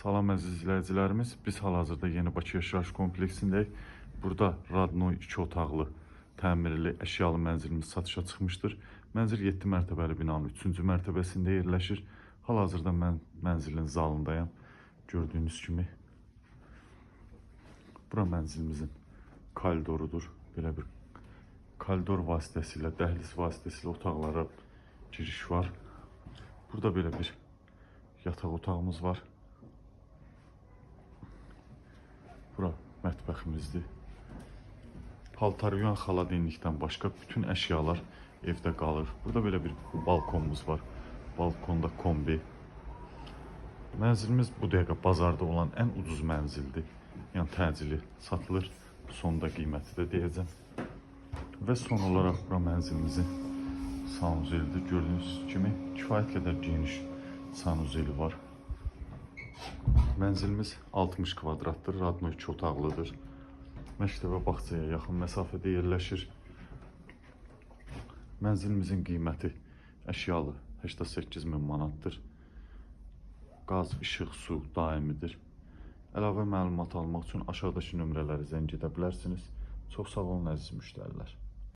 Salam əziz izləyicilərimiz, biz hal-hazırda Yeni Bakı yaşayış kompleksindəyik. Burada Radnoy 2 otaqlı, təmirli, əşyalı mənzilimiz satışa çıxmışdır. Mənzil 7 mərtəbəli binanın 3-cü mərtəbəsində yerləşir. Hal-hazırda mən mənzilin zalındayam. Gördüyünüz kimi, bura mənzilimizin koridorudur. Belə bir koridor vasitəsilə, dəhliz vasitəsilə otaqlara giriş var. Burada belə bir yataq otağımız var. Bura mətbəximizdir. Paltar yuyan xaladenlikdən başqa bütün əşyalar evdə qalır. Burada belə bir balkonumuz var. Balkonda kombi. Mənzilimiz bu dəqiqə bazarda olan ən ucuz mənzildir. Yəni təcili satılır. Sonda qiyməti də deyəcəm. Və son olaraq bura mənzilimizin sanuzelidir. Gördüyünüz kimi kifayət qədər geniş sanuzeli var. Mənzilimiz 60 kvadratdır, Radnoy 2 otaqlıdır. Məktəbə, bağçaya yaxın məsafədə yerləşir. Mənzilimizin qiyməti əşyalı 88 min manatdır. Qaz, işıq, su daimidir. Əlavə məlumat almaq üçün aşağıdakı nömrələri zəng edə bilərsiniz. Çox sağ olun əziz müştərilər.